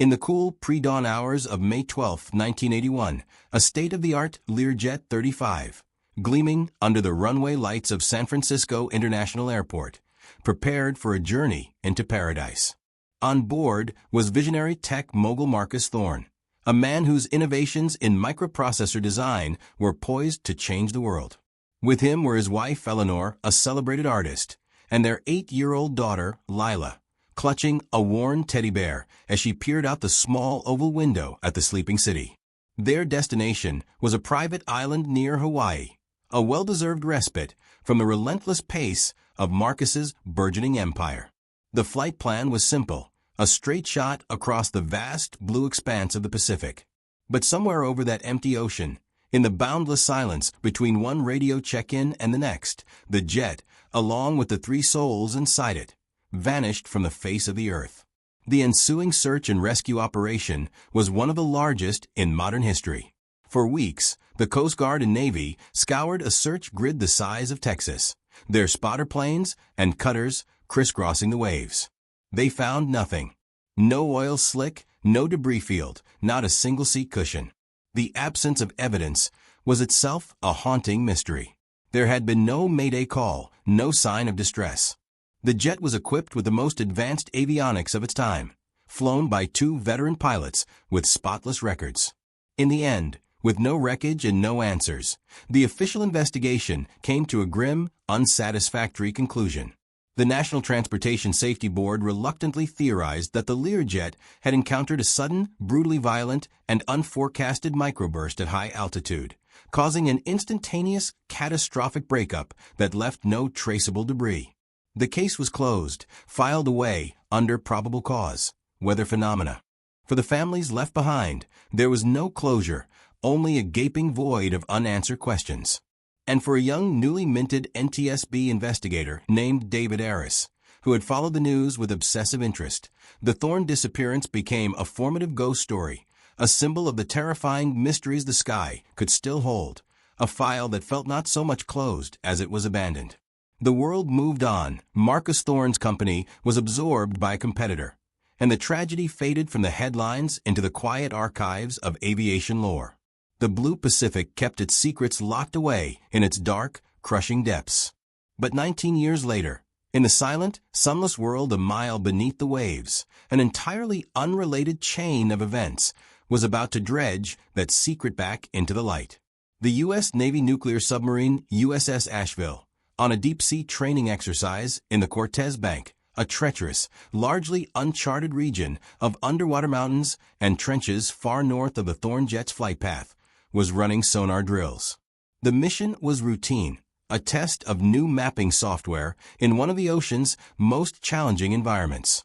In the cool pre-dawn hours of May 12, 1981, a state-of-the-art Learjet 35, gleaming under the runway lights of San Francisco International Airport, prepared for a journey into paradise. On board was visionary tech mogul Marcus Thorne, a man whose innovations in microprocessor design were poised to change the world. With him were his wife Eleanor, a celebrated artist, and their 8-year-old daughter, Lila, clutching a worn teddy bear as she peered out the small oval window at the sleeping city. Their destination was a private island near Hawaii, a well-deserved respite from the relentless pace of Marcus's burgeoning empire. The flight plan was simple, a straight shot across the vast blue expanse of the Pacific. But somewhere over that empty ocean, in the boundless silence between one radio check-in and the next, the jet, along with the 3 souls inside it, vanished from the face of the earth. The ensuing search and rescue operation was one of the largest in modern history. For weeks, the Coast Guard and Navy scoured a search grid the size of Texas, their spotter planes and cutters crisscrossing the waves. They found nothing. No oil slick, no debris field, not a single seat cushion. The absence of evidence was itself a haunting mystery. There had been no mayday call, no sign of distress. The jet was equipped with the most advanced avionics of its time, flown by 2 veteran pilots with spotless records. In the end, with no wreckage and no answers, the official investigation came to a grim, unsatisfactory conclusion. The National Transportation Safety Board reluctantly theorized that the Learjet had encountered a sudden, brutally violent, and unforecasted microburst at high altitude, causing an instantaneous, catastrophic breakup that left no traceable debris. The case was closed, filed away under probable cause, weather phenomena. For the families left behind, there was no closure, only a gaping void of unanswered questions. And for a young, newly minted NTSB investigator named David Harris, who had followed the news with obsessive interest, the Thorne disappearance became a formative ghost story, a symbol of the terrifying mysteries the sky could still hold, a file that felt not so much closed as it was abandoned. The world moved on. Marcus Thorne's company was absorbed by a competitor, and the tragedy faded from the headlines into the quiet archives of aviation lore. The Blue Pacific kept its secrets locked away in its dark, crushing depths. But 19 years later, in the silent, sunless world a mile beneath the waves, an entirely unrelated chain of events was about to dredge that secret back into the light. The U.S. Navy nuclear submarine USS Asheville, on a deep-sea training exercise in the Cortez Bank, a treacherous, largely uncharted region of underwater mountains and trenches far north of the Thorne jet's flight path, was running sonar drills. The mission was routine, a test of new mapping software in one of the ocean's most challenging environments.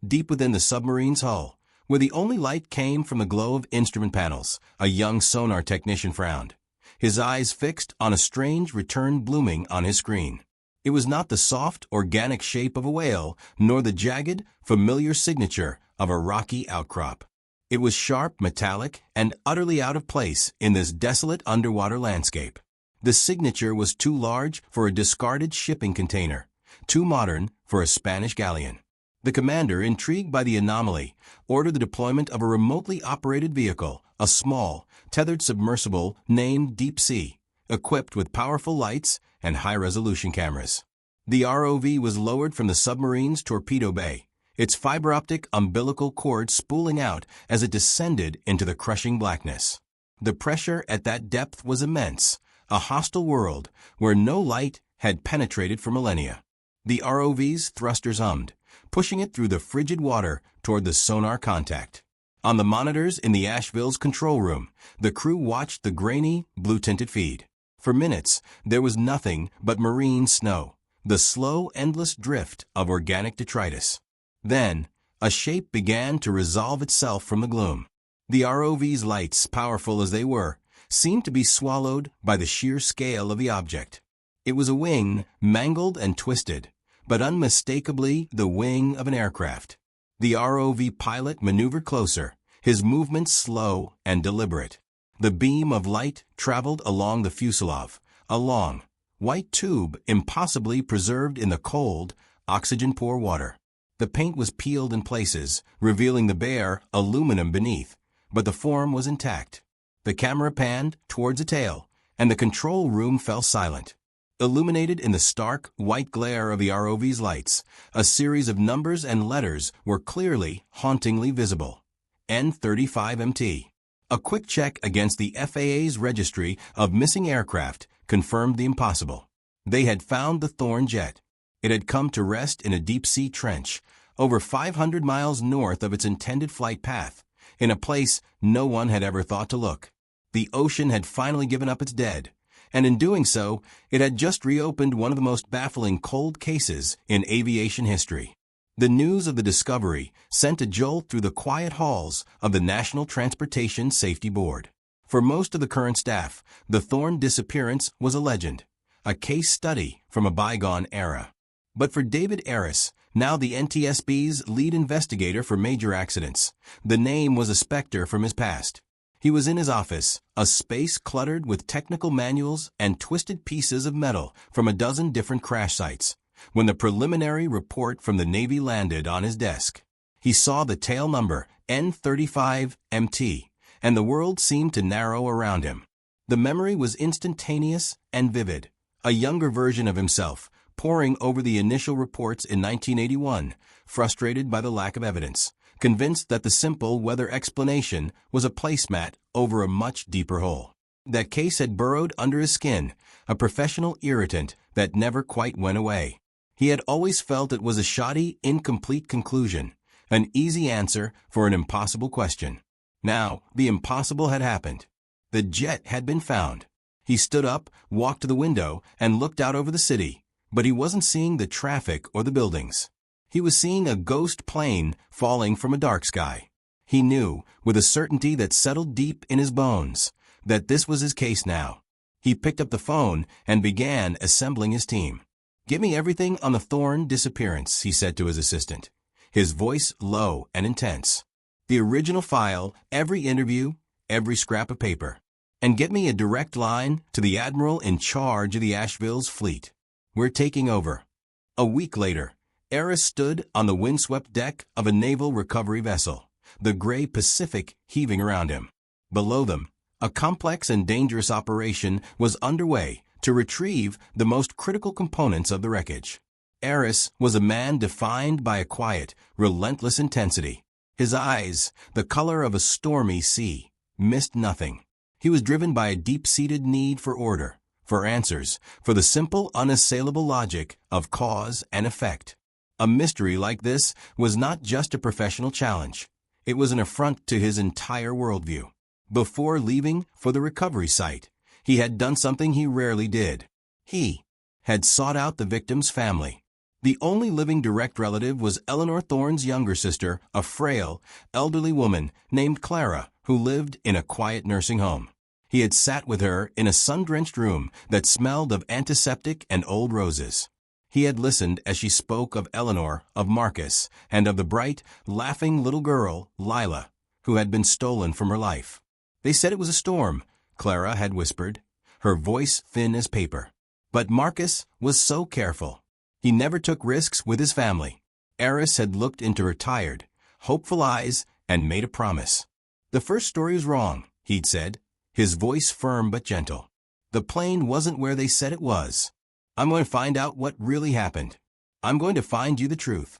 Deep within the submarine's hull, where the only light came from the glow of instrument panels, a young sonar technician frowned, his eyes fixed on a strange return blooming on his screen. It was not the soft, organic shape of a whale, nor the jagged, familiar signature of a rocky outcrop. It was sharp, metallic, and utterly out of place in this desolate underwater landscape. The signature was too large for a discarded shipping container, too modern for a Spanish galleon. The commander, intrigued by the anomaly, ordered the deployment of a remotely operated vehicle, a small, tethered submersible named Deep Sea, equipped with powerful lights and high-resolution cameras. The ROV was lowered from the submarine's torpedo bay, its fiber-optic umbilical cord spooling out as it descended into the crushing blackness. The pressure at that depth was immense, a hostile world where no light had penetrated for millennia. The ROV's thrusters hummed, pushing it through the frigid water toward the sonar contact. On the monitors in the Asheville's control room, the crew watched the grainy, blue-tinted feed. For minutes, there was nothing but marine snow, the slow, endless drift of organic detritus. Then, a shape began to resolve itself from the gloom. The ROV's lights, powerful as they were, seemed to be swallowed by the sheer scale of the object. It was a wing, mangled and twisted, but unmistakably the wing of an aircraft. The ROV pilot maneuvered closer, his movements slow and deliberate. The beam of light traveled along the fuselage, a long, white tube impossibly preserved in the cold, oxygen-poor water. The paint was peeled in places, revealing the bare aluminum beneath, but the form was intact. The camera panned towards a tail, and the control room fell silent. Illuminated in the stark, white glare of the ROV's lights, a series of numbers and letters were clearly, hauntingly visible. N35MT. A quick check against the FAA's registry of missing aircraft confirmed the impossible. They had found the Thorn jet. It had come to rest in a deep-sea trench, over 500 miles north of its intended flight path, in a place no one had ever thought to look. The ocean had finally given up its dead, and in doing so, it had just reopened one of the most baffling cold cases in aviation history. The news of the discovery sent a jolt through the quiet halls of the National Transportation Safety Board. For most of the current staff, the Thorn disappearance was a legend, a case study from a bygone era. But for David Aris, now the NTSB's lead investigator for major accidents, the name was a specter from his past. He was in his office, a space cluttered with technical manuals and twisted pieces of metal from a dozen different crash sites, when the preliminary report from the Navy landed on his desk. He saw the tail number, N35MT, and the world seemed to narrow around him. The memory was instantaneous and vivid, a younger version of himself, poring over the initial reports in 1981, frustrated by the lack of evidence, convinced that the simple weather explanation was a placemat over a much deeper hole. That case had burrowed under his skin, a professional irritant that never quite went away. He had always felt it was a shoddy, incomplete conclusion, an easy answer for an impossible question. Now, the impossible had happened. The jet had been found. He stood up, walked to the window, and looked out over the city. But he wasn't seeing the traffic or the buildings. He was seeing a ghost plane falling from a dark sky. He knew, with a certainty that settled deep in his bones, that this was his case now. He picked up the phone and began assembling his team. "Give me everything on the Thorn disappearance," he said to his assistant, his voice low and intense. "The original file, every interview, every scrap of paper. And get me a direct line to the admiral in charge of the Asheville's fleet. We're taking over." A week later, Aris stood on the windswept deck of a naval recovery vessel, the gray Pacific heaving around him. Below them, a complex and dangerous operation was underway to retrieve the most critical components of the wreckage. Aris was a man defined by a quiet, relentless intensity. His eyes, the color of a stormy sea, missed nothing. He was driven by a deep-seated need for order, for answers, for the simple, unassailable logic of cause and effect. A mystery like this was not just a professional challenge. It was an affront to his entire worldview. Before leaving for the recovery site, he had done something he rarely did. He had sought out the victim's family. The only living direct relative was Eleanor Thorne's younger sister, a frail, elderly woman named Clara, who lived in a quiet nursing home. He had sat with her in a sun-drenched room that smelled of antiseptic and old roses. He had listened as she spoke of Eleanor, of Marcus, and of the bright, laughing little girl, Lila, who had been stolen from her life. "They said it was a storm," Clara had whispered, her voice thin as paper. But Marcus was so careful. He never took risks with his family. Aris had looked into her tired, hopeful eyes and made a promise. "The first story was wrong," he'd said, his voice firm but gentle. "The plane wasn't where they said it was. I'm going to find out what really happened. I'm going to find you the truth."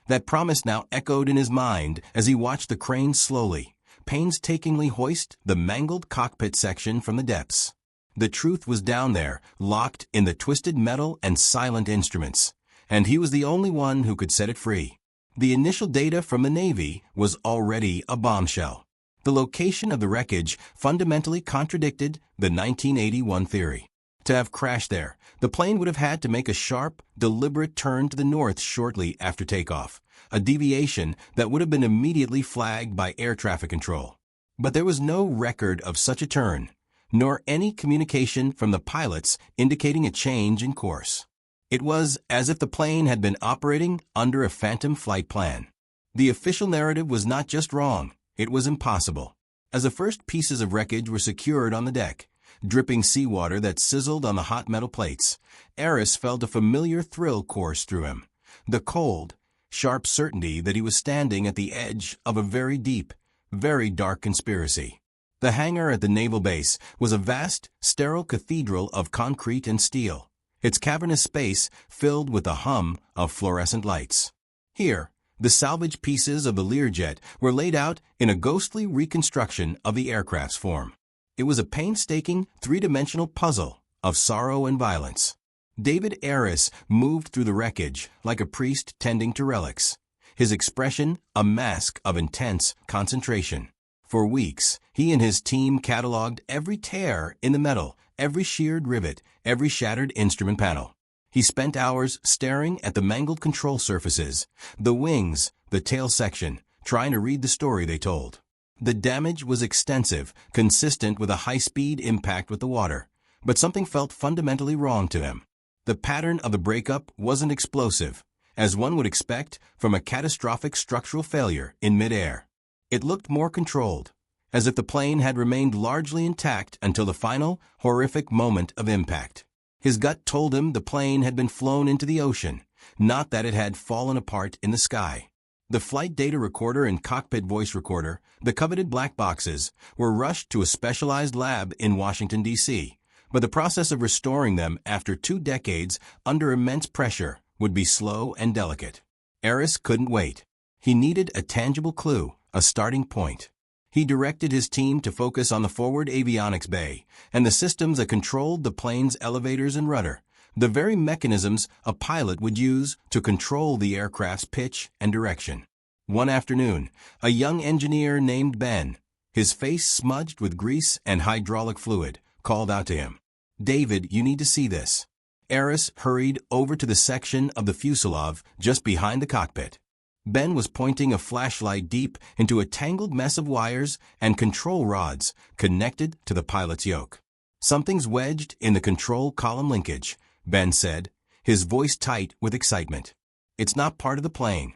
That promise now echoed in his mind as he watched the crane slowly, painstakingly hoist the mangled cockpit section from the depths. The truth was down there, locked in the twisted metal and silent instruments, and he was the only one who could set it free. The initial data from the Navy was already a bombshell. The location of the wreckage fundamentally contradicted the 1981 theory. To have crashed there, the plane would have had to make a sharp, deliberate turn to the north shortly after takeoff, a deviation that would have been immediately flagged by air traffic control. But there was no record of such a turn, nor any communication from the pilots indicating a change in course. It was as if the plane had been operating under a phantom flight plan. The official narrative was not just wrong, it was impossible. As the first pieces of wreckage were secured on the deck, dripping seawater that sizzled on the hot metal plates, Aris felt a familiar thrill course through him. The cold, sharp certainty that he was standing at the edge of a very deep, very dark conspiracy. The hangar at the naval base was a vast, sterile cathedral of concrete and steel, its cavernous space filled with the hum of fluorescent lights. Here, the salvage pieces of the Learjet were laid out in a ghostly reconstruction of the aircraft's form. It was a painstaking, three-dimensional puzzle of sorrow and violence. David Aris moved through the wreckage like a priest tending to relics, his expression a mask of intense concentration. For weeks, he and his team cataloged every tear in the metal, every sheared rivet, every shattered instrument panel. He spent hours staring at the mangled control surfaces, the wings, the tail section, trying to read the story they told. The damage was extensive, consistent with a high-speed impact with the water, but something felt fundamentally wrong to him. The pattern of the breakup wasn't explosive, as one would expect from a catastrophic structural failure in midair. It looked more controlled, as if the plane had remained largely intact until the final, horrific moment of impact. His gut told him the plane had been flown into the ocean, not that it had fallen apart in the sky. The flight data recorder and cockpit voice recorder, the coveted black boxes, were rushed to a specialized lab in Washington, D.C., but the process of restoring them after 2 decades under immense pressure would be slow and delicate. Aris couldn't wait. He needed a tangible clue, a starting point. He directed his team to focus on the forward avionics bay and the systems that controlled the plane's elevators and rudder, the very mechanisms a pilot would use to control the aircraft's pitch and direction. One afternoon, a young engineer named Ben, his face smudged with grease and hydraulic fluid, called out to him, "David, you need to see this." Aris hurried over to the section of the fuselage just behind the cockpit. Ben was pointing a flashlight deep into a tangled mess of wires and control rods connected to the pilot's yoke. "Something's wedged in the control column linkage," Ben said, his voice tight with excitement. "It's not part of the plane."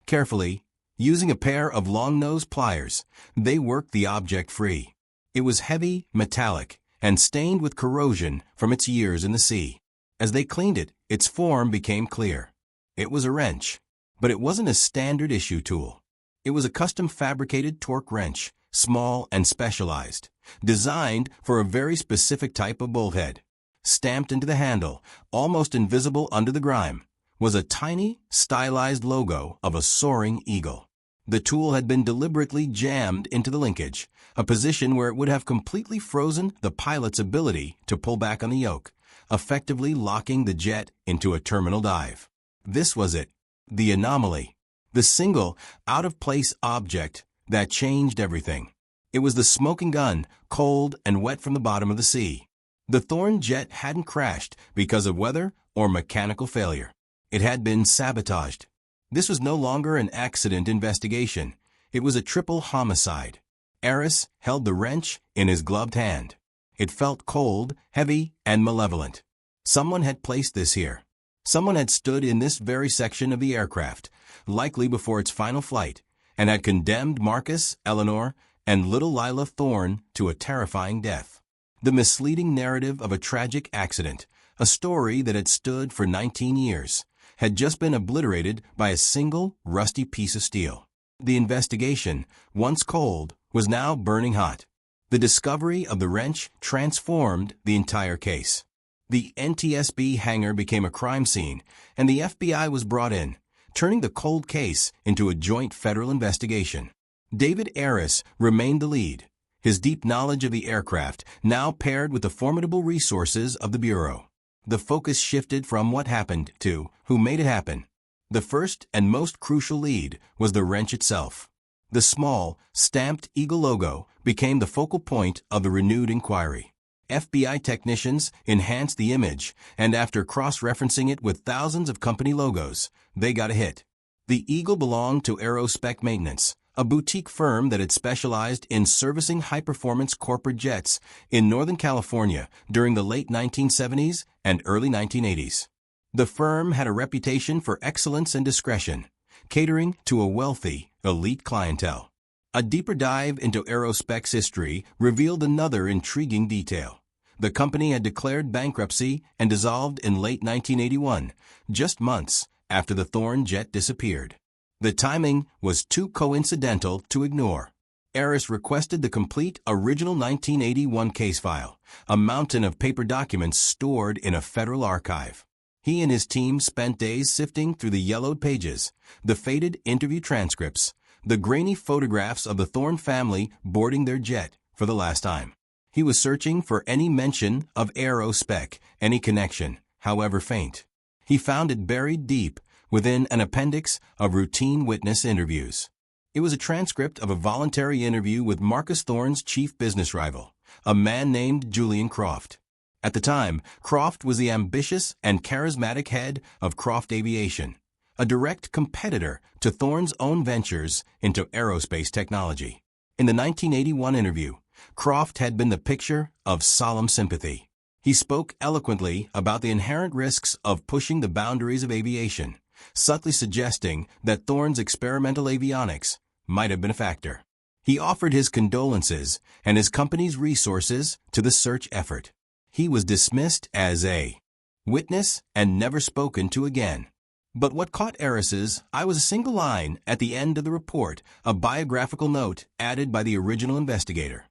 Carefully, using a pair of long-nosed pliers, they worked the object free. It was heavy, metallic, and stained with corrosion from its years in the sea. As they cleaned it, its form became clear. It was a wrench. But it wasn't a standard issue tool. It was a custom fabricated torque wrench, small and specialized, designed for a very specific type of bolthead. Stamped into the handle, almost invisible under the grime, was a tiny, stylized logo of a soaring eagle. The tool had been deliberately jammed into the linkage, a position where it would have completely frozen the pilot's ability to pull back on the yoke, effectively locking the jet into a terminal dive. This was it. The anomaly, the single, out-of-place object that changed everything. It was the smoking gun, cold and wet from the bottom of the sea. The Thorn jet hadn't crashed because of weather or mechanical failure. It had been sabotaged. This was no longer an accident investigation. It was a triple homicide. Aris held the wrench in his gloved hand. It felt cold, heavy, and malevolent. Someone had placed this here. Someone had stood in this very section of the aircraft, likely before its final flight, and had condemned Marcus, Eleanor, and little Lila Thorne to a terrifying death. The misleading narrative of a tragic accident, a story that had stood for 19 years, had just been obliterated by a single rusty piece of steel. The investigation, once cold, was now burning hot. The discovery of the wrench transformed the entire case. The NTSB hangar became a crime scene, and the FBI was brought in, turning the cold case into a joint federal investigation. David Aris remained the lead, his deep knowledge of the aircraft now paired with the formidable resources of the Bureau. The focus shifted from what happened to who made it happen. The first and most crucial lead was the wrench itself. The small, stamped eagle logo became the focal point of the renewed inquiry. FBI technicians enhanced the image, and after cross-referencing it with thousands of company logos, they got a hit. The Eagle belonged to Aerospec Maintenance, a boutique firm that had specialized in servicing high-performance corporate jets in Northern California during the late 1970s and early 1980s. The firm had a reputation for excellence and discretion, catering to a wealthy, elite clientele. A deeper dive into Aerospec's history revealed another intriguing detail. The company had declared bankruptcy and dissolved in late 1981, just months after the Thorn jet disappeared. The timing was too coincidental to ignore. Eris requested the complete original 1981 case file, a mountain of paper documents stored in a federal archive. He and his team spent days sifting through the yellowed pages, the faded interview transcripts, the grainy photographs of the Thorne family boarding their jet for the last time. He was searching for any mention of aerospec, any connection, however faint. He found it buried deep within an appendix of routine witness interviews. It was a transcript of a voluntary interview with Marcus Thorne's chief business rival, a man named Julian Croft. At the time, Croft was the ambitious and charismatic head of Croft Aviation, a direct competitor to Thorne's own ventures into aerospace technology. In the 1981 interview, Croft had been the picture of solemn sympathy. He spoke eloquently about the inherent risks of pushing the boundaries of aviation, subtly suggesting that Thorne's experimental avionics might have been a factor. He offered his condolences and his company's resources to the search effort. He was dismissed as a witness and never spoken to again. But what caught Eris's eye was a single line at the end of the report, a biographical note added by the original investigator.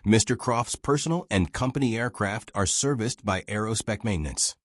Mr. Croft's personal and company aircraft are serviced by Aerospec Maintenance.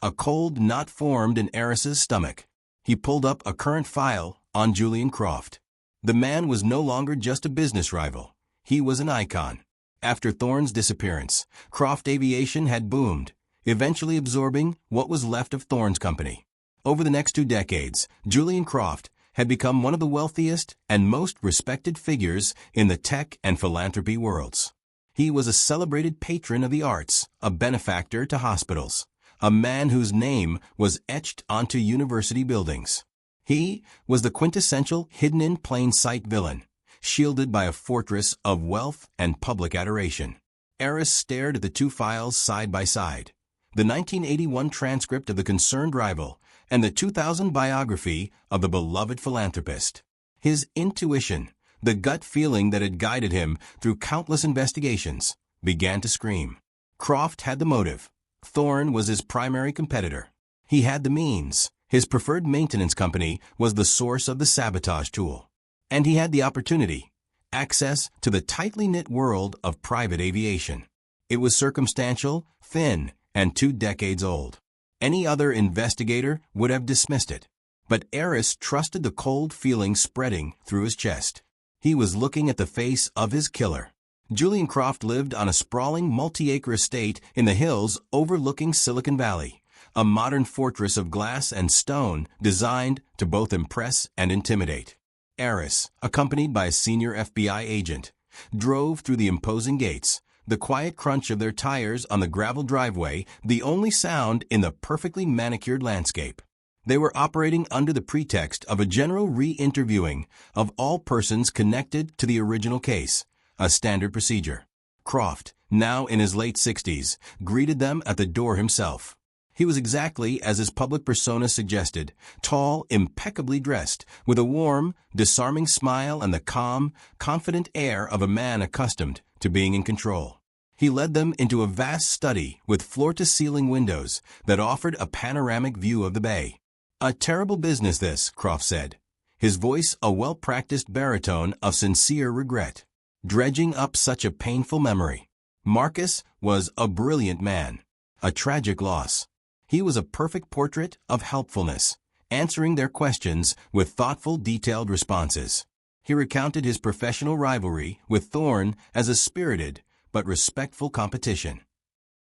A cold knot formed in Eris's stomach. He pulled up a current file on Julian Croft. The man was no longer just a business rival. He was an icon. After Thorne's disappearance, Croft Aviation had boomed, eventually absorbing what was left of Thorne's company. Over the next 2 decades, Julian Croft had become one of the wealthiest and most respected figures in the tech and philanthropy worlds. He was a celebrated patron of the arts, a benefactor to hospitals, a man whose name was etched onto university buildings. He was the quintessential hidden-in-plain-sight villain, shielded by a fortress of wealth and public adoration. Eris stared at the 2 files side by side, the 1981 transcript of the concerned rival and the 2000 biography of the beloved philanthropist. His intuition, the gut feeling that had guided him through countless investigations, began to scream. Croft had the motive. Thorne was his primary competitor. He had the means. His preferred maintenance company was the source of the sabotage tool. And he had the opportunity, access to the tightly knit world of private aviation. It was circumstantial, thin, and 2 decades old. Any other investigator would have dismissed it. But Eris trusted the cold feeling spreading through his chest. He was looking at the face of his killer. Julian Croft lived on a sprawling multi-acre estate in the hills overlooking Silicon Valley, a modern fortress of glass and stone designed to both impress and intimidate. Eris, accompanied by a senior FBI agent, drove through the imposing gates, the quiet crunch of their tires on the gravel driveway the only sound in the perfectly manicured landscape. They were operating under the pretext of a general re-interviewing of all persons connected to the original case, a standard procedure. Croft, now in his late 60s, greeted them at the door himself. He was exactly as his public persona suggested, tall, impeccably dressed, with a warm, disarming smile and the calm, confident air of a man accustomed to being in control. He led them into a vast study with floor-to-ceiling windows that offered a panoramic view of the bay. "A terrible business this," Croft said, his voice a well-practiced baritone of sincere regret, dredging up such a painful memory. Marcus was a brilliant man, a tragic loss. He was a perfect portrait of helpfulness, answering their questions with thoughtful, detailed responses. He recounted his professional rivalry with Thorne as a spirited but respectful competition.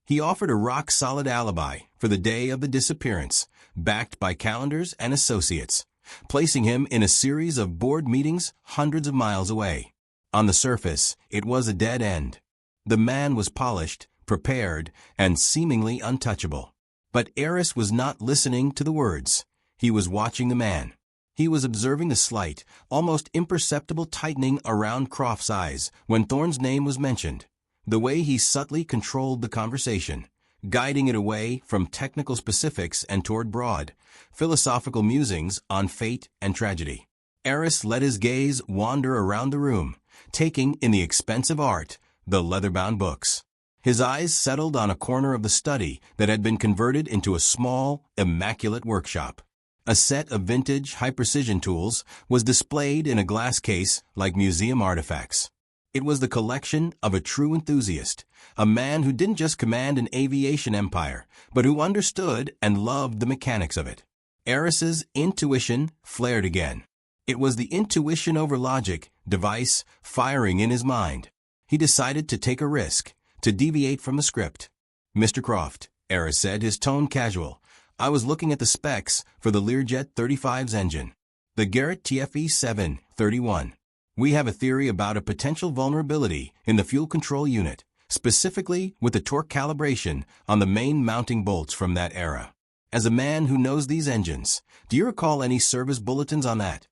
He offered a rock-solid alibi for the day of the disappearance, backed by calendars and associates, placing him in a series of board meetings hundreds of miles away. On the surface, it was a dead end. The man was polished, prepared, and seemingly untouchable. But Eris was not listening to the words. He was watching the man. He was observing the slight, almost imperceptible tightening around Croft's eyes when Thorne's name was mentioned, the way he subtly controlled the conversation, guiding it away from technical specifics and toward broad, philosophical musings on fate and tragedy. Eris let his gaze wander around the room, taking in the expensive art, the leather-bound books. His eyes settled on a corner of the study that had been converted into a small, immaculate workshop. A set of vintage high-precision tools was displayed in a glass case like museum artifacts. It was the collection of a true enthusiast, a man who didn't just command an aviation empire, but who understood and loved the mechanics of it. Eris's intuition flared again. It was the intuition over logic device firing in his mind. He decided to take a risk, to deviate from the script. "Mr. Croft," Eris said, his tone casual, "I was looking at the specs for the Learjet 35's engine, the Garrett TFE 731. We have a theory about a potential vulnerability in the fuel control unit, specifically with the torque calibration on the main mounting bolts from that era. As a man who knows these engines, do you recall any service bulletins on that?"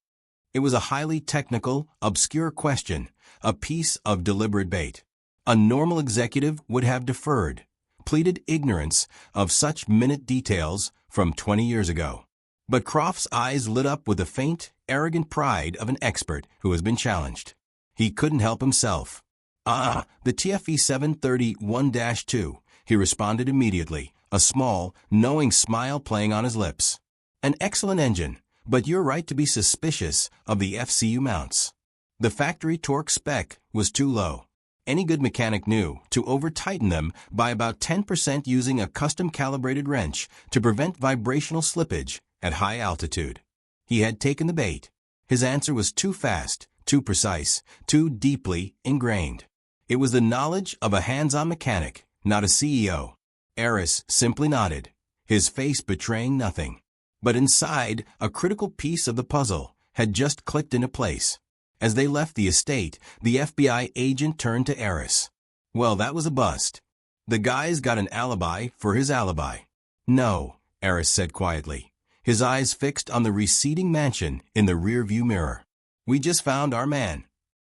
It was a highly technical, obscure question, a piece of deliberate bait. A normal executive would have deferred, pleaded ignorance of such minute details from 20 years ago. But Croft's eyes lit up with the faint, arrogant pride of an expert who has been challenged. He couldn't help himself. The TFE 731-2, he responded immediately, a small, knowing smile playing on his lips. "An excellent engine, but you're right to be suspicious of the FCU mounts. The factory torque spec was too low. Any good mechanic knew to over-tighten them by about 10% using a custom-calibrated wrench to prevent vibrational slippage at high altitude." He had taken the bait. His answer was too fast, too precise, too deeply ingrained. It was the knowledge of a hands-on mechanic, not a CEO. Eris simply nodded, his face betraying nothing. But inside, a critical piece of the puzzle had just clicked into place. As they left the estate, the FBI agent turned to Eris. "Well, that was a bust. The guy's got an alibi for his alibi." "No," Eris said quietly, his eyes fixed on the receding mansion in the rearview mirror. "We just found our man."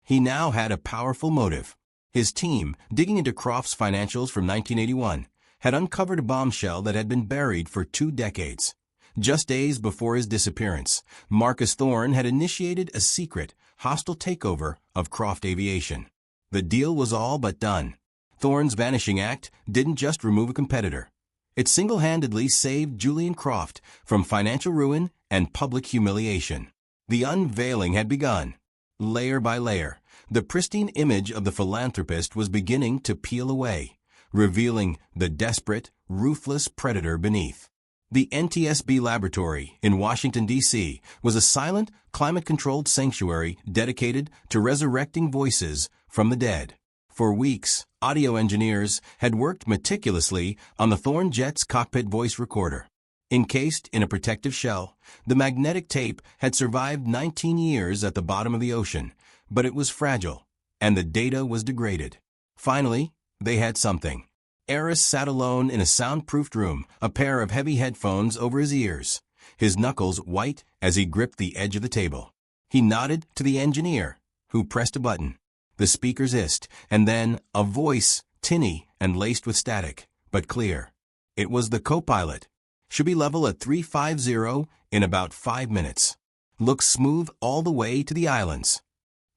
He now had a powerful motive. His team, digging into Croft's financials from 1981, had uncovered a bombshell that had been buried for 2 decades. Just days before his disappearance, Marcus Thorne had initiated a secret, hostile takeover of Croft Aviation. The deal was all but done. Thorne's vanishing act didn't just remove a competitor. It single-handedly saved Julian Croft from financial ruin and public humiliation. The unveiling had begun. Layer by layer, the pristine image of the philanthropist was beginning to peel away, revealing the desperate, ruthless predator beneath. The NTSB laboratory in Washington, D.C. was a silent, climate-controlled sanctuary dedicated to resurrecting voices from the dead. For weeks, audio engineers had worked meticulously on the Thorne jet's cockpit voice recorder. Encased in a protective shell, the magnetic tape had survived 19 years at the bottom of the ocean, but it was fragile, and the data was degraded. Finally, they had something. Eris sat alone in a soundproofed room, a pair of heavy headphones over his ears, his knuckles white as he gripped the edge of the table. He nodded to the engineer, who pressed a button. The speakers hissed, and then a voice, tinny and laced with static, but clear. It was the co-pilot. "Should be level at 350 in about 5 minutes. Looks smooth all the way to the islands."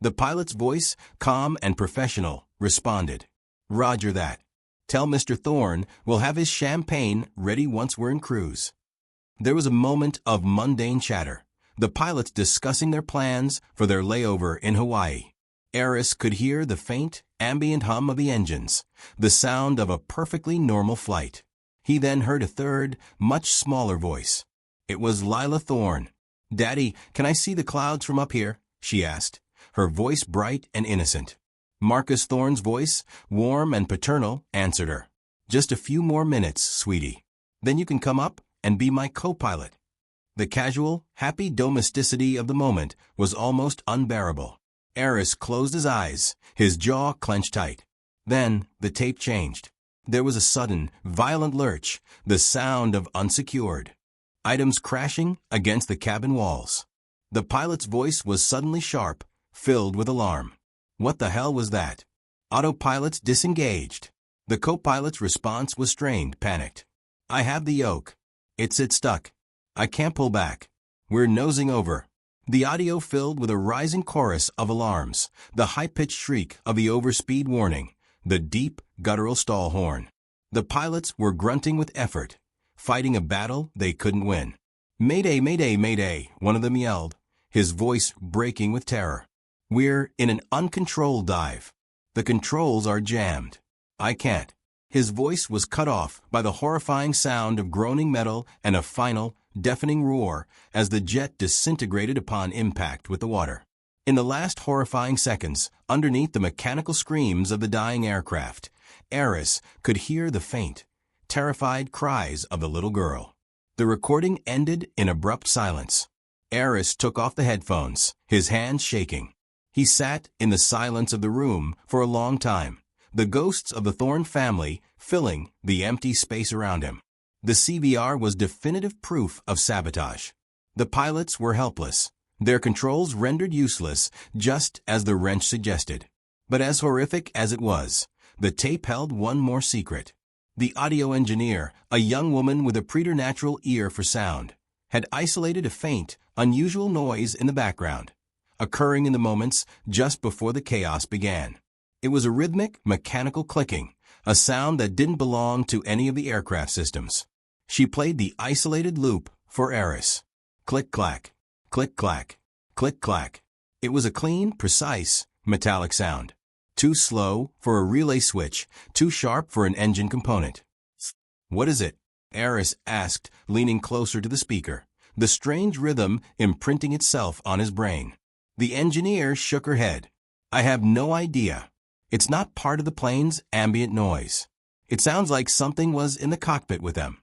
The pilot's voice, calm and professional, responded. "Roger that. Tell Mr. Thorne we'll have his champagne ready once we're in cruise." There was a moment of mundane chatter, the pilots discussing their plans for their layover in Hawaii. Eris could hear the faint, ambient hum of the engines, the sound of a perfectly normal flight. He then heard a third, much smaller voice. It was Lila Thorne. "Daddy, can I see the clouds from up here?" she asked, her voice bright and innocent. Marcus Thorne's voice, warm and paternal, answered her. "Just a few more minutes, sweetie. Then you can come up and be my co-pilot." The casual, happy domesticity of the moment was almost unbearable. Eris closed his eyes, his jaw clenched tight. Then the tape changed. There was a sudden, violent lurch, the sound of unsecured items crashing against the cabin walls. The pilot's voice was suddenly sharp, filled with alarm. What the hell was that? Autopilot's disengaged. The co-pilot's response was strained, panicked. "I have the yoke. It's stuck. I can't pull back. We're nosing over." The audio filled with a rising chorus of alarms, the high-pitched shriek of the overspeed warning, the deep, guttural stall horn. The pilots were grunting with effort, fighting a battle they couldn't win. "Mayday, mayday, mayday," one of them yelled, his voice breaking with terror. "We're in an uncontrolled dive. The controls are jammed. I can't." His voice was cut off by the horrifying sound of groaning metal and a final, deafening roar as the jet disintegrated upon impact with the water. In the last horrifying seconds, underneath the mechanical screams of the dying aircraft, Eris could hear the faint, terrified cries of the little girl. The recording ended in abrupt silence. Eris took off the headphones, his hands shaking. He sat in the silence of the room for a long time, the ghosts of the Thorne family filling the empty space around him. The CVR was definitive proof of sabotage. The pilots were helpless, their controls rendered useless, just as the wrench suggested. But as horrific as it was, the tape held one more secret. The audio engineer, a young woman with a preternatural ear for sound, had isolated a faint, unusual noise in the background, occurring in the moments just before the chaos began. It was a rhythmic, mechanical clicking, a sound that didn't belong to any of the aircraft systems. She played the isolated loop for Eris. Click-clack, click-clack, click-clack. It was a clean, precise, metallic sound. Too slow for a relay switch, too sharp for an engine component. "What is it?" Eris asked, leaning closer to the speaker, the strange rhythm imprinting itself on his brain. The engineer shook her head. "I have no idea. It's not part of the plane's ambient noise. It sounds like something was in the cockpit with them."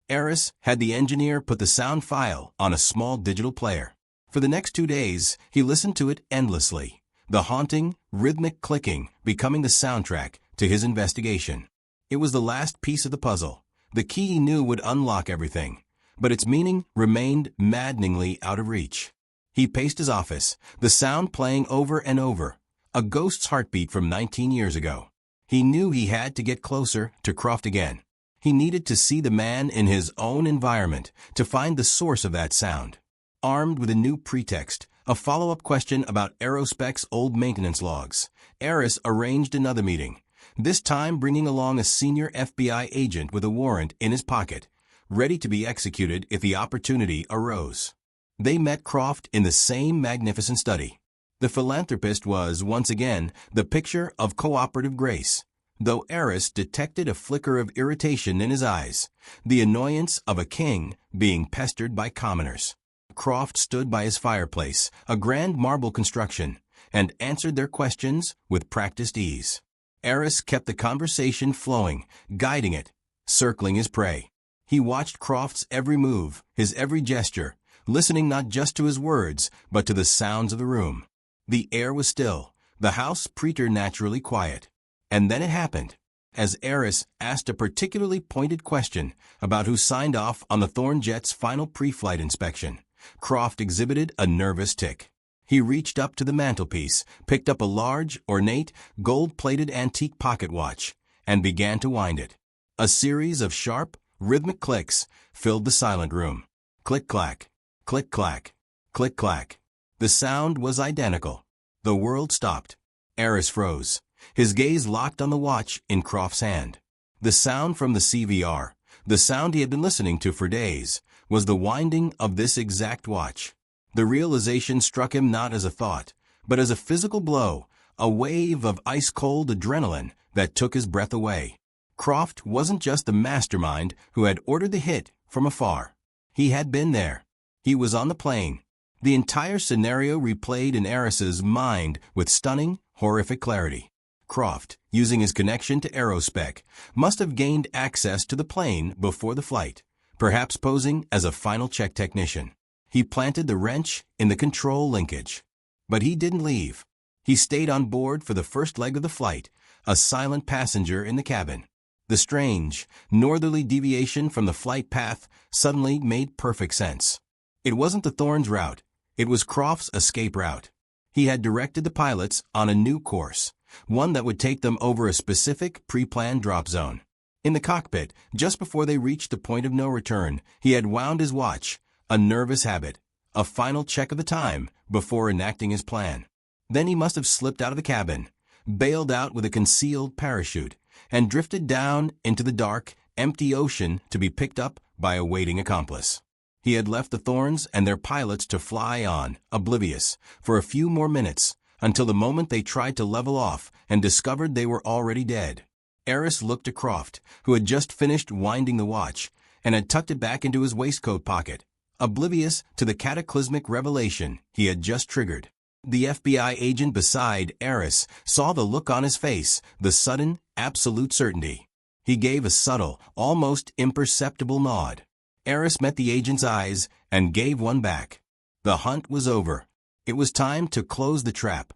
Eris had the engineer put the sound file on a small digital player. For the next 2 days, he listened to it endlessly, the haunting, rhythmic clicking becoming the soundtrack to his investigation. It was the last piece of the puzzle, the key he knew would unlock everything, but its meaning remained maddeningly out of reach. He paced his office, the sound playing over and over, a ghost's heartbeat from 19 years ago. He knew he had to get closer to Croft again. He needed to see the man in his own environment to find the source of that sound. Armed with a new pretext, a follow-up question about Aerospec's old maintenance logs, Eris arranged another meeting, this time bringing along a senior FBI agent with a warrant in his pocket, ready to be executed if the opportunity arose. They met Croft in the same magnificent study. The philanthropist was, once again, the picture of cooperative grace, though Eris detected a flicker of irritation in his eyes, the annoyance of a king being pestered by commoners. Croft stood by his fireplace, a grand marble construction, and answered their questions with practiced ease. Eris kept the conversation flowing, guiding it, circling his prey. He watched Croft's every move, his every gesture, listening not just to his words, but to the sounds of the room. The air was still, the house preternaturally quiet. And then it happened. As Eris asked a particularly pointed question about who signed off on the Thorne jet's final pre-flight inspection, Croft exhibited a nervous tic. He reached up to the mantelpiece, picked up a large, ornate, gold-plated antique pocket watch, and began to wind it. A series of sharp, rhythmic clicks filled the silent room. Click-clack, click-clack, click-clack. The sound was identical. The world stopped. Eris froze, his gaze locked on the watch in Croft's hand. The sound from the CVR, the sound he had been listening to for days, was the winding of this exact watch. The realization struck him not as a thought, but as a physical blow, a wave of ice-cold adrenaline that took his breath away. Croft wasn't just the mastermind who had ordered the hit from afar. He had been there. He was on the plane. The entire scenario replayed in Eris's mind with stunning, horrific clarity. Croft, using his connection to Aerospec, must have gained access to the plane before the flight, perhaps posing as a final check technician. He planted the wrench in the control linkage. But he didn't leave. He stayed on board for the first leg of the flight, a silent passenger in the cabin. The strange, northerly deviation from the flight path suddenly made perfect sense. It wasn't the Thorne's route. It was Croft's escape route. He had directed the pilots on a new course, one that would take them over a specific pre-planned drop zone. In the cockpit, just before they reached the point of no return, he had wound his watch, a nervous habit, a final check of the time before enacting his plan. Then he must have slipped out of the cabin, bailed out with a concealed parachute, and drifted down into the dark, empty ocean to be picked up by a waiting accomplice. He had left the Thorns and their pilots to fly on, oblivious, for a few more minutes, until the moment they tried to level off and discovered they were already dead. Eris looked at Croft, who had just finished winding the watch, and had tucked it back into his waistcoat pocket, oblivious to the cataclysmic revelation he had just triggered. The FBI agent beside Eris saw the look on his face, the sudden, absolute certainty. He gave a subtle, almost imperceptible nod. Eris met the agent's eyes and gave one back. The hunt was over. It was time to close the trap.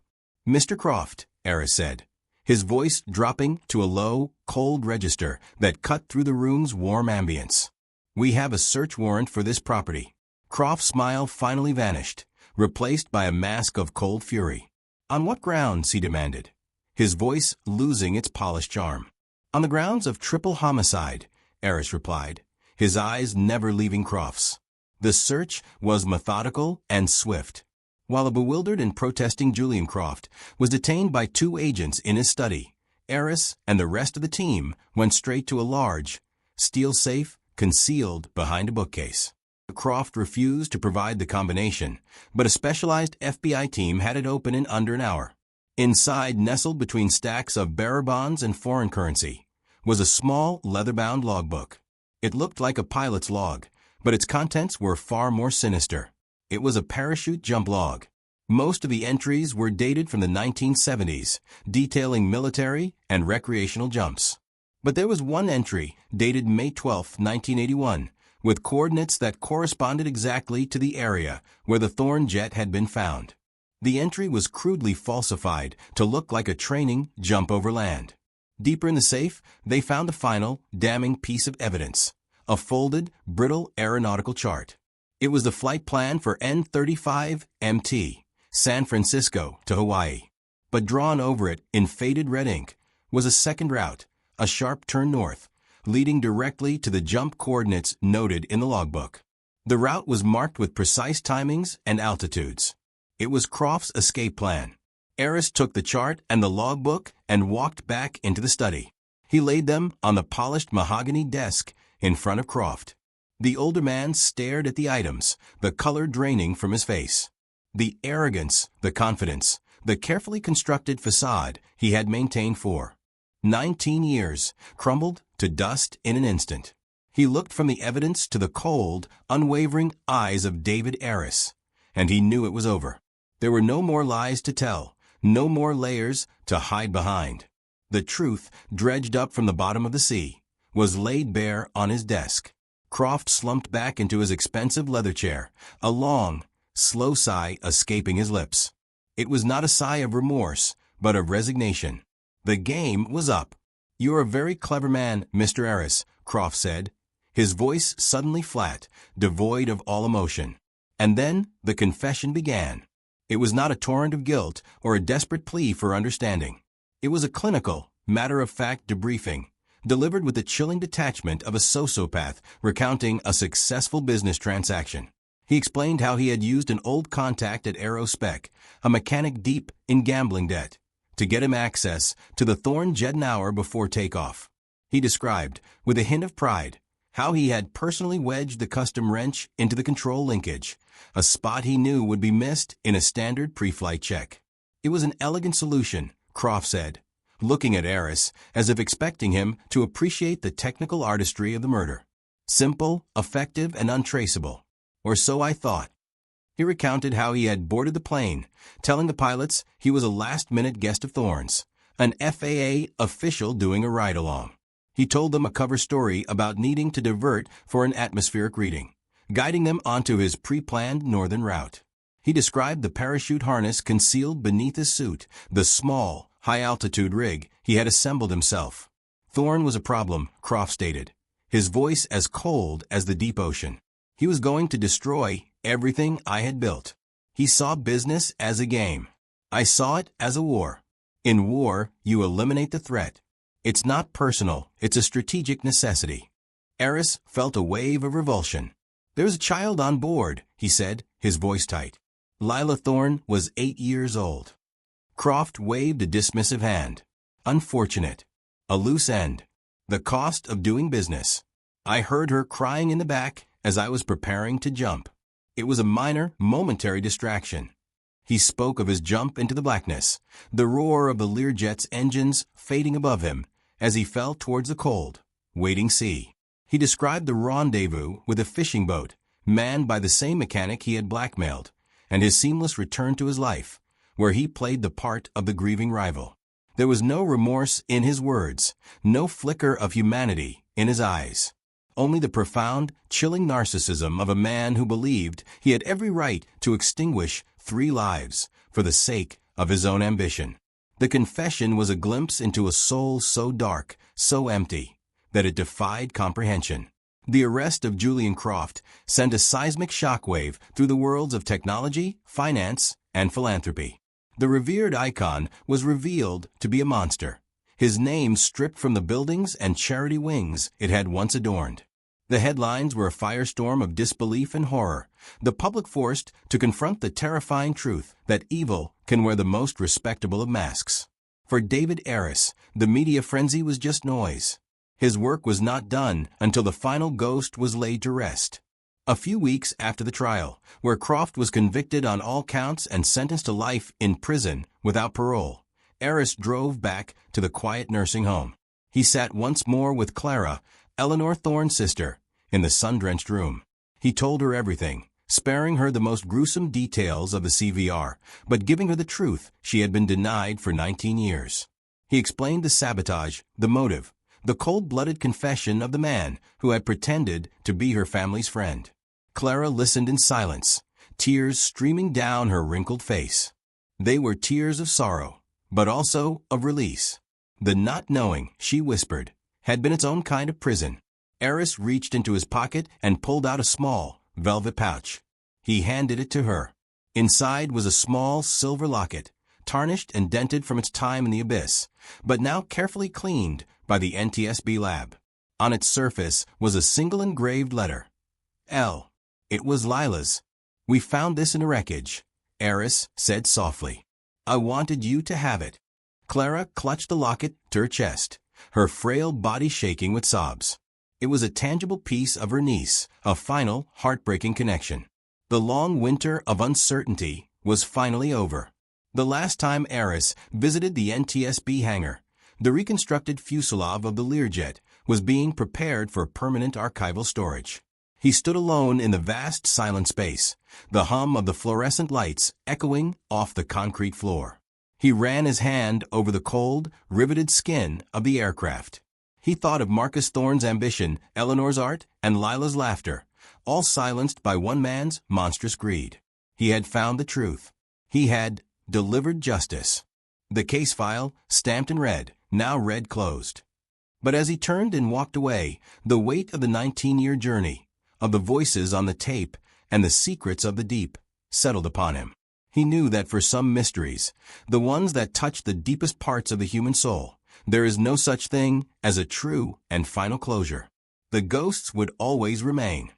"Mr. Croft," Eris said, his voice dropping to a low, cold register that cut through the room's warm ambience. "We have a search warrant for this property." Croft's smile finally vanished, replaced by a mask of cold fury. "On what grounds?" he demanded, his voice losing its polished charm. "On the grounds of triple homicide," Eris replied, his eyes never leaving Croft's. The search was methodical and swift. While a bewildered and protesting Julian Croft was detained by two agents in his study, Eris and the rest of the team went straight to a large, steel safe concealed behind a bookcase. Croft refused to provide the combination, but a specialized FBI team had it open in under an hour. Inside, nestled between stacks of bearer bonds and foreign currency, was a small leather-bound logbook. It looked like a pilot's log, but its contents were far more sinister. It was a parachute jump log. Most of the entries were dated from the 1970s, detailing military and recreational jumps. But there was one entry, dated May 12, 1981, with coordinates that corresponded exactly to the area where the Thorn jet had been found. The entry was crudely falsified to look like a training jump over land. Deeper in the safe, they found the final, damning piece of evidence, a folded, brittle aeronautical chart. It was the flight plan for N-35MT, San Francisco to Hawaii. But drawn over it in faded red ink was a second route, a sharp turn north, leading directly to the jump coordinates noted in the logbook. The route was marked with precise timings and altitudes. It was Croft's escape plan. Eris took the chart and the logbook and walked back into the study. He laid them on the polished mahogany desk in front of Croft. The older man stared at the items, the color draining from his face. The arrogance, the confidence, the carefully constructed facade he had maintained for 19 years crumbled to dust in an instant. He looked from the evidence to the cold, unwavering eyes of David Eris, and he knew it was over. There were no more lies to tell, no more layers to hide behind. The truth, dredged up from the bottom of the sea, was laid bare on his desk. Croft slumped back into his expensive leather chair, a long, slow sigh escaping his lips. It was not a sigh of remorse, but of resignation. The game was up. "You're a very clever man, Mr. Eris," Croft said, his voice suddenly flat, devoid of all emotion. And then the confession began. It was not a torrent of guilt or a desperate plea for understanding. It was a clinical, matter-of-fact debriefing, delivered with the chilling detachment of a sociopath recounting a successful business transaction. He explained how he had used an old contact at Aerospec, a mechanic deep in gambling debt, to get him access to the Thorn jet an hour before takeoff. He described, with a hint of pride, how he had personally wedged the custom wrench into the control linkage, a spot he knew would be missed in a standard pre-flight check. It was an elegant solution, Croft said, looking at Eris as if expecting him to appreciate the technical artistry of the murder. Simple, effective, and untraceable. Or so I thought. He recounted how he had boarded the plane, telling the pilots he was a last-minute guest of Thorn's, an FAA official doing a ride-along. He told them a cover story about needing to divert for an atmospheric reading, guiding them onto his pre-planned northern route. He described the parachute harness concealed beneath his suit, the small, high-altitude rig he had assembled himself. Thorn was a problem, Croft stated, his voice as cold as the deep ocean. He was going to destroy everything I had built. He saw business as a game. I saw it as a war. In war, you eliminate the threat. It's not personal, it's a strategic necessity. Eris felt a wave of revulsion. "There's a child on board," he said, his voice tight. Lila Thorn was 8 years old. Croft waved a dismissive hand. "Unfortunate. A loose end. The cost of doing business. I heard her crying in the back, as I was preparing to jump. It was a minor, momentary distraction. He spoke of his jump into the blackness, the roar of the Learjet's engines fading above him as he fell towards the cold, waiting sea. He described the rendezvous with a fishing boat, manned by the same mechanic he had blackmailed, and his seamless return to his life, where he played the part of the grieving rival. There was no remorse in his words, no flicker of humanity in his eyes. Only the profound, chilling narcissism of a man who believed he had every right to extinguish 3 lives for the sake of his own ambition. The confession was a glimpse into a soul so dark, so empty, that it defied comprehension. The arrest of Julian Croft sent a seismic shockwave through the worlds of technology, finance, and philanthropy. The revered icon was revealed to be a monster, his name stripped from the buildings and charity wings it had once adorned. The headlines were a firestorm of disbelief and horror, the public forced to confront the terrifying truth that evil can wear the most respectable of masks. For David Aris, the media frenzy was just noise. His work was not done until the final ghost was laid to rest. A few weeks after the trial, where Croft was convicted on all counts and sentenced to life in prison without parole, Aris drove back to the quiet nursing home. He sat once more with Clara, Eleanor Thorne's sister, in the sun-drenched room. He told her everything, sparing her the most gruesome details of the CVR, but giving her the truth she had been denied for 19 years. He explained the sabotage, the motive, the cold-blooded confession of the man who had pretended to be her family's friend. Clara listened in silence, tears streaming down her wrinkled face. They were tears of sorrow, but also of release. The not knowing, she whispered, had been its own kind of prison. Aris reached into his pocket and pulled out a small, velvet pouch. He handed it to her. Inside was a small silver locket, tarnished and dented from its time in the abyss, but now carefully cleaned by the NTSB lab. On its surface was a single engraved letter. L. It was Lila's. "We found this in a wreckage," Aris said softly. "I wanted you to have it." Clara clutched the locket to her chest, her frail body shaking with sobs. It was a tangible piece of her niece, a final, heartbreaking connection. The long winter of uncertainty was finally over. The last time Aris visited the NTSB hangar, the reconstructed fuselage of the Learjet was being prepared for permanent archival storage. He stood alone in the vast silent space, the hum of the fluorescent lights echoing off the concrete floor. He ran his hand over the cold, riveted skin of the aircraft. He thought of Marcus Thorne's ambition, Eleanor's art, and Lila's laughter, all silenced by one man's monstrous greed. He had found the truth. He had delivered justice. The case file, stamped in red, now read closed. But as he turned and walked away, the weight of the 19-year journey, of the voices on the tape, and the secrets of the deep, settled upon him. He knew that for some mysteries, the ones that touch the deepest parts of the human soul, there is no such thing as a true and final closure. The ghosts would always remain.